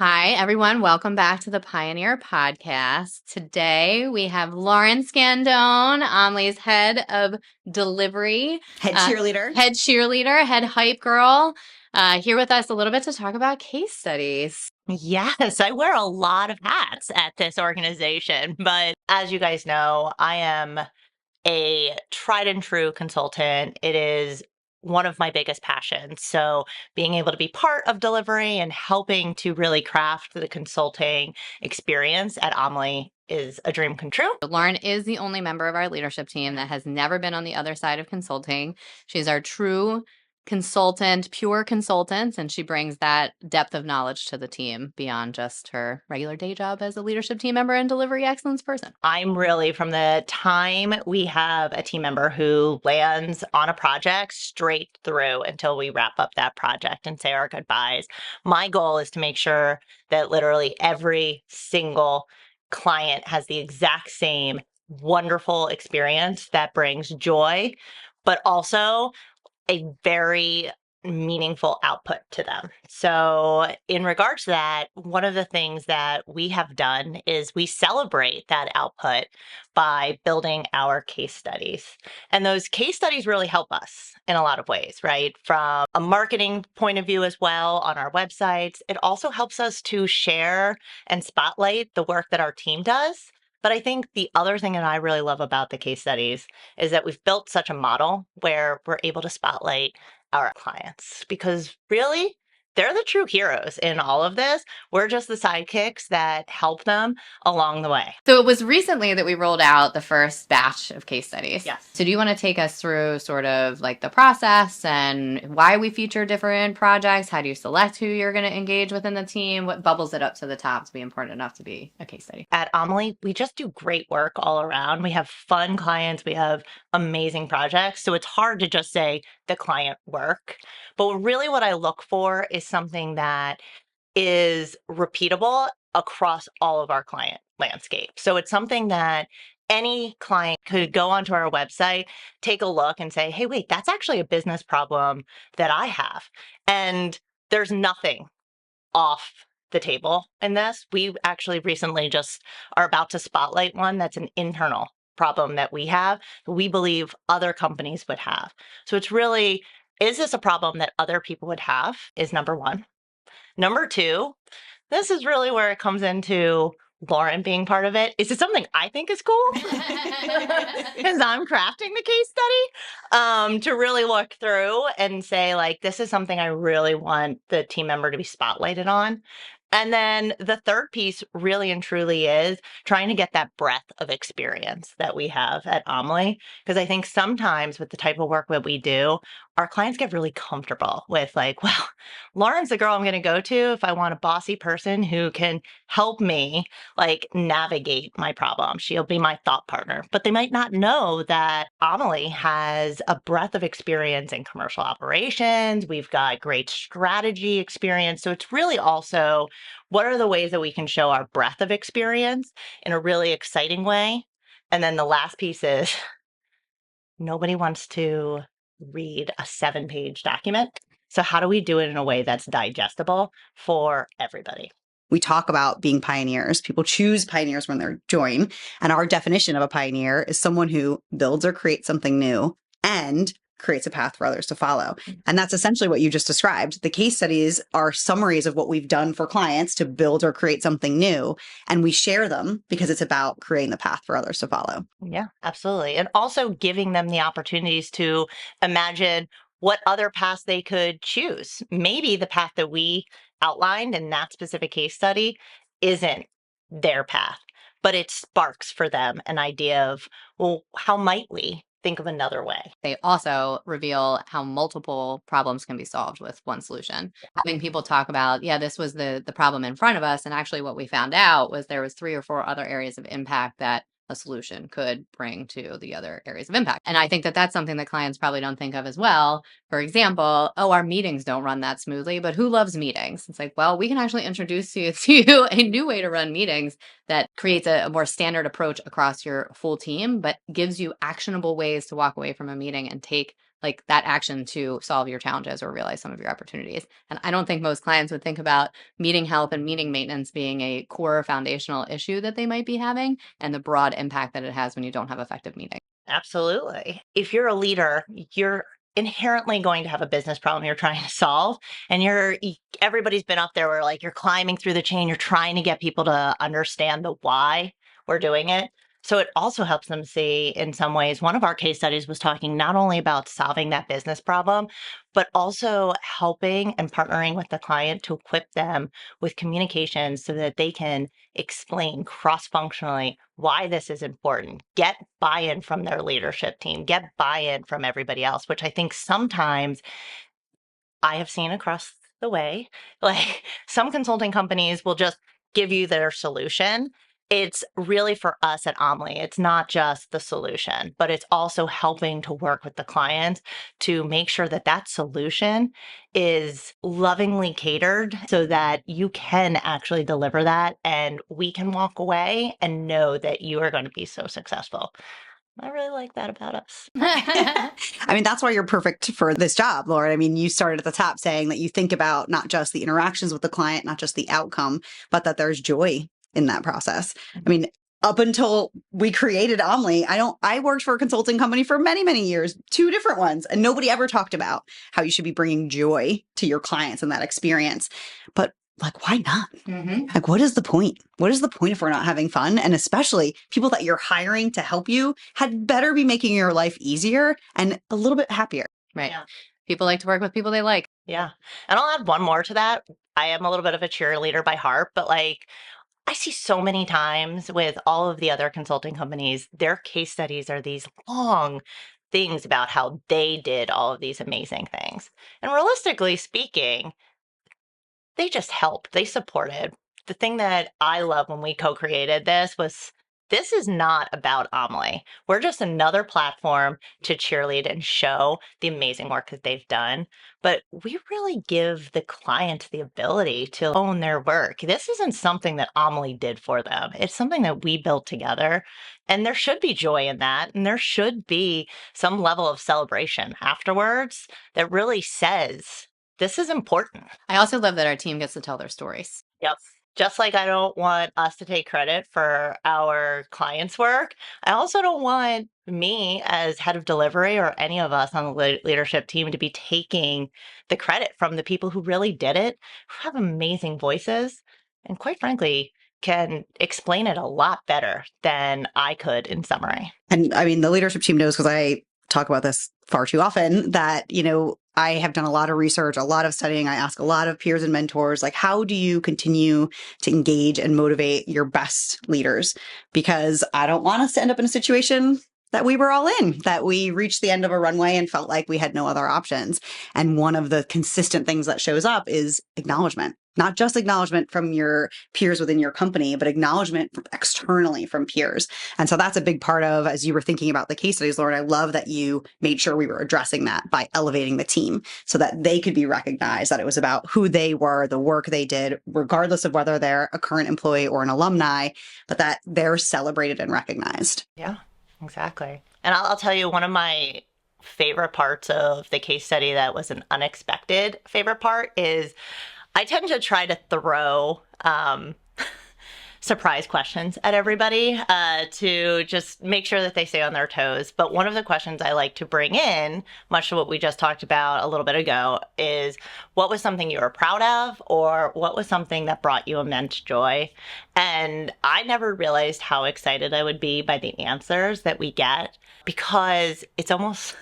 Hi, everyone. Welcome back to the Pioneer Podcast. Today we have Lauren Scandone, Omlie's head of delivery, Head uh, cheerleader. head cheerleader, head hype girl, here with us a little bit to talk about case studies. Yes, I wear a lot of hats at this organization, but as you guys know, I am a tried and true consultant. It is one of my biggest passions. So, being able to be part of delivery and helping to really craft the consulting experience at Omlie is a dream come true. Lauren is the only member of our leadership team that has never been on the other side of consulting. She's our true consultant, pure consultant, and she brings that depth of knowledge to the team beyond just her regular day job as a leadership team member and delivery excellence person. I'm really from the time we have a team member who lands on a project straight through until we wrap up that project and say our goodbyes. My goal is to make sure that literally every single client has the exact same wonderful experience that brings joy, but also a very meaningful output to them. So, in regards to that, one of the things that we have done is we celebrate that output by building our case studies. And those case studies really help us in a lot of ways, right? From a marketing point of view as well on our websites, it also helps us to share and spotlight the work that our team does. But I think the other thing that I really love about the case studies is that we've built such a model where we're able to spotlight our clients because really they're the true heroes in all of this. We're just the sidekicks that help them along the way. So it was recently that we rolled out the first batch of case studies. Yes. So do you want to take us through sort of like the process and why we feature different projects? How do you select who you're going to engage within the team? What bubbles it up to the top to be important enough to be a case study? At Omlie, we just do great work all around. We have fun clients, we have amazing projects. So it's hard to just say the client work. But really, what I look for is something that is repeatable across all of our client landscape. So it's something that any client could go onto our website, take a look and say, hey, wait, that's actually a business problem that I have. And there's nothing off the table in this. We actually recently just are about to spotlight one that's an internal problem that we have, that we believe other companies would have. So it's really, is this a problem that other people would have? Is number one. Number two, this is really where it comes into Lauren being part of it. Is it something I think is cool? Because I'm crafting the case study to really look through and say, like, this is something I really want the team member to be spotlighted on. And then the third piece really and truly is trying to get that breadth of experience that we have at Omlie. Because I think sometimes with the type of work that we do, our clients get really comfortable with, like, well, Lauren's the girl I'm going to go to if I want a bossy person who can help me like navigate my problem. She'll be my thought partner. But they might not know that Omlie has a breadth of experience in commercial operations. We've got great strategy experience. So it's really also what are the ways that we can show our breadth of experience in a really exciting way? And then the last piece is nobody wants to read a 7-page document. So, how do we do it in a way that's digestible for everybody? We talk about being pioneers. People choose pioneers when they're join. And our definition of a pioneer is someone who builds or creates something new and creates a path for others to follow. And that's essentially what you just described. The case studies are summaries of what we've done for clients to build or create something new. And we share them because it's about creating the path for others to follow. Yeah, absolutely. And also giving them the opportunities to imagine what other paths they could choose. Maybe the path that we outlined in that specific case study isn't their path, but it sparks for them an idea of, well, how might we think of another way? They also reveal how multiple problems can be solved with one solution. Having people talk about, yeah, this was the problem in front of us, and actually what we found out was there was 3 or 4 other areas of impact that a solution could bring to the other areas of impact. And I think that that's something that clients probably don't think of as well. For example, oh, our meetings don't run that smoothly, but who loves meetings? It's like, well, we can actually introduce you to a new way to run meetings that creates a more standard approach across your full team, but gives you actionable ways to walk away from a meeting and take like that action to solve your challenges or realize some of your opportunities. And I don't think most clients would think about meeting health and meeting maintenance being a core foundational issue that they might be having, and the broad impact that it has when you don't have effective meetings. Absolutely. If you're a leader, you're inherently going to have a business problem you're trying to solve. And everybody's been up there where like you're climbing through the chain, you're trying to get people to understand the why we're doing it. So it also helps them see in some ways. One of our case studies was talking not only about solving that business problem, but also helping and partnering with the client to equip them with communication so that they can explain cross-functionally why this is important, get buy-in from their leadership team, get buy-in from everybody else, which I think sometimes I have seen across the way. Like some consulting companies will just give you their solution. It's really for us at Omlie, it's not just the solution, but it's also helping to work with the clients to make sure that that solution is lovingly catered so that you can actually deliver that and we can walk away and know that you are going to be so successful. I really like that about us. I mean, that's why you're perfect for this job, Lauren. I mean, you started at the top saying that you think about not just the interactions with the client, not just the outcome, but that there's joy in that process. I mean, up until we created Omlie, I worked for a consulting company for many, many years, 2 different ones, and nobody ever talked about how you should be bringing joy to your clients in that experience. But like, why not? Like, what is the point? What is the point if we're not having fun? And especially people that you're hiring to help you had better be making your life easier and a little bit happier. Right. Yeah. People like to work with people they like. Yeah. And I'll add one more to that. I am a little bit of a cheerleader by heart, but like I see so many times with all of the other consulting companies, their case studies are these long things about how they did all of these amazing things. And realistically speaking, they just helped. They supported. The thing that I love when we co-created this is not about Omlie. We're just another platform to cheerlead and show the amazing work that they've done. But we really give the client the ability to own their work. This isn't something that Omlie did for them. It's something that we built together. And there should be joy in that. And there should be some level of celebration afterwards that really says, this is important. I also love that our team gets to tell their stories. Yep. Just like I don't want us to take credit for our clients' work, I also don't want me as head of delivery or any of us on the leadership team to be taking the credit from the people who really did it, who have amazing voices, and quite frankly, can explain it a lot better than I could in summary. And I mean, the leadership team knows, because I talk about this far too often, that, I have done a lot of research, a lot of studying. I ask a lot of peers and mentors, like, how do you continue to engage and motivate your best leaders? Because I don't want us to end up in a situation that we were all in, that we reached the end of a runway and felt like we had no other options. And one of the consistent things that shows up is acknowledgement. Not just acknowledgement from your peers within your company, but acknowledgement externally from peers. And so that's a big part of, as you were thinking about the case studies, Lauren, I love that you made sure we were addressing that by elevating the team so that they could be recognized, that it was about who they were, the work they did, regardless of whether they're a current employee or an alumni, but that they're celebrated and recognized. Yeah, exactly. And I'll tell you, one of my favorite parts of the case study that was an unexpected favorite part is I tend to try to throw surprise questions at everybody to just make sure that they stay on their toes. But one of the questions I like to bring in, much to what we just talked about a little bit ago, is what was something you were proud of, or what was something that brought you immense joy? And I never realized how excited I would be by the answers that we get, because it's almost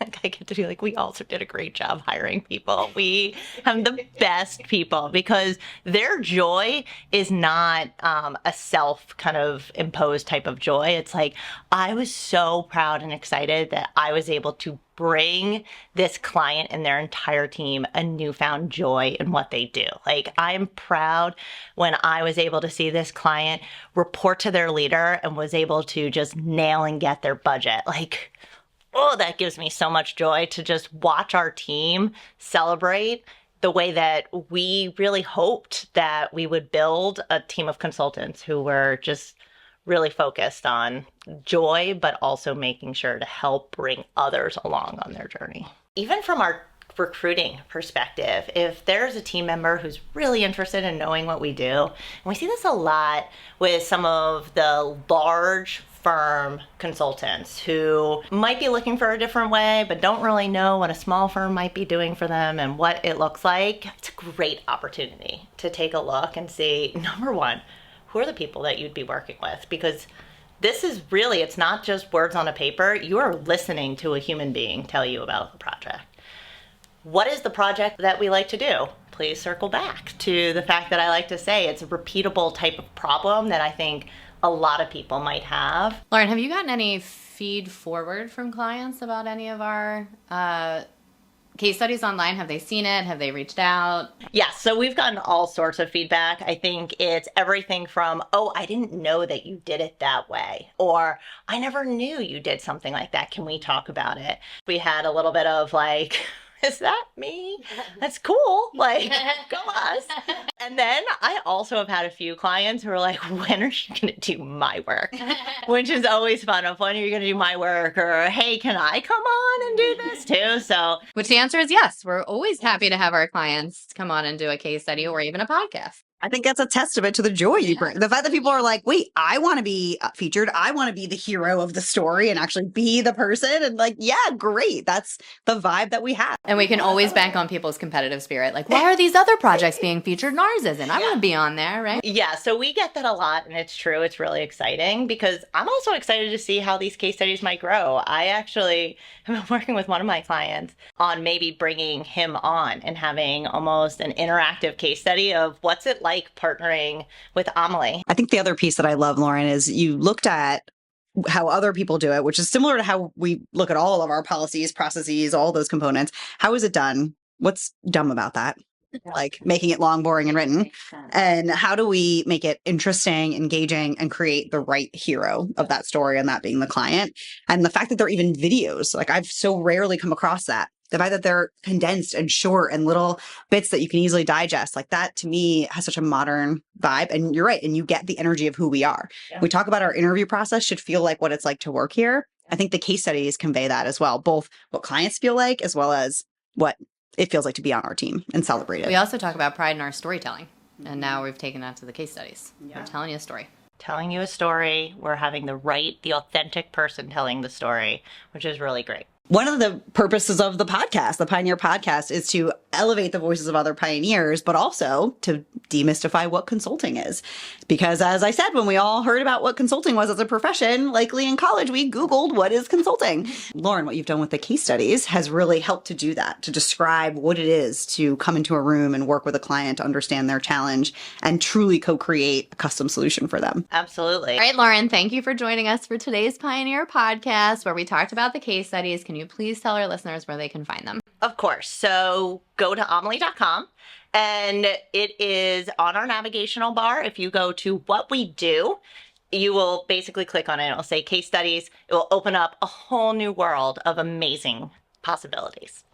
like I get to be like, we also did a great job hiring people. We have the best people, because their joy is not a self kind of imposed type of joy. It's like, I was so proud and excited that I was able to bring this client and their entire team a newfound joy in what they do. Like, I'm proud when I was able to see this client report to their leader and was able to just nail and get their budget. Like, oh, that gives me so much joy to just watch our team celebrate the way that we really hoped that we would build a team of consultants who were just really focused on joy, but also making sure to help bring others along on their journey. Even from our recruiting perspective, if there's a team member who's really interested in knowing what we do, and we see this a lot with some of the large firm consultants who might be looking for a different way, but don't really know what a small firm might be doing for them and what it looks like. It's a great opportunity to take a look and see, number one, who are the people that you'd be working with? Because this is really, it's not just words on a paper. You are listening to a human being tell you about the project. What is the project that we like to do? Please circle back to the fact that I like to say it's a repeatable type of problem that I think a lot of people might have. Lauren, have you gotten any feed forward from clients about any of our case studies online? Have they seen it? Have they reached out? Yes, so we've gotten all sorts of feedback. I think it's everything from, oh, I didn't know that you did it that way, or I never knew you did something like that. Can we talk about it? We had a little bit of like, is that me? That's cool. Like, go us. And then I also have had a few clients who are like, when are you going to do my work? Which is always fun of, when are you going to do my work? Or, hey, can I come on and do this too? So, which the answer is yes. We're always happy to have our clients come on and do a case study or even a podcast. I think that's a testament to the joy you bring. The fact that people are like, wait, I want to be featured. I want to be the hero of the story and actually be the person. And like, yeah, great. That's the vibe that we have. And we can always bank on people's competitive spirit. Like, why are these other projects being featured and ours isn't? I want to be on there, right? Yeah, so we get that a lot, and it's true. It's really exciting because I'm also excited to see how these case studies might grow. I actually have been working with one of my clients on maybe bringing him on and having almost an interactive case study of what's it like partnering with Omlie. I think the other piece that I love, Lauren, is you looked at how other people do it, which is similar to how we look at all of our policies, processes, all those components. How is it done? What's dumb about that? Like making it long, boring, and written. And how do we make it interesting, engaging, and create the right hero of that story, and that being the client? And the fact that they're even videos, like I've so rarely come across that. The fact that they're condensed and short and little bits that you can easily digest, like that to me has such a modern vibe. And you're right. And you get the energy of who we are. Yeah. We talk about our interview process should feel like what it's like to work here. I think the case studies convey that as well, both what clients feel like as well as what it feels like to be on our team and celebrate it. We also talk about pride in our storytelling. And now we've taken that to the case studies. Yeah. We're telling you a story. Telling you a story. We're having the authentic person telling the story, which is really great. One of the purposes of the podcast, the Pioneer Podcast, is to elevate the voices of other pioneers, but also to demystify what consulting is. Because as I said, when we all heard about what consulting was as a profession, likely in college, we Googled what is consulting. Lauren, what you've done with the case studies has really helped to do that, to describe what it is to come into a room and work with a client to understand their challenge and truly co-create a custom solution for them. Absolutely. All right, Lauren, thank you for joining us for today's Pioneer Podcast, where we talked about the case studies. Can you please tell our listeners where they can find them? Of course. So go to omlie.com, and it is on our navigational bar. If you go to what we do, you will basically click on it. It'll say case studies. It will open up a whole new world of amazing possibilities.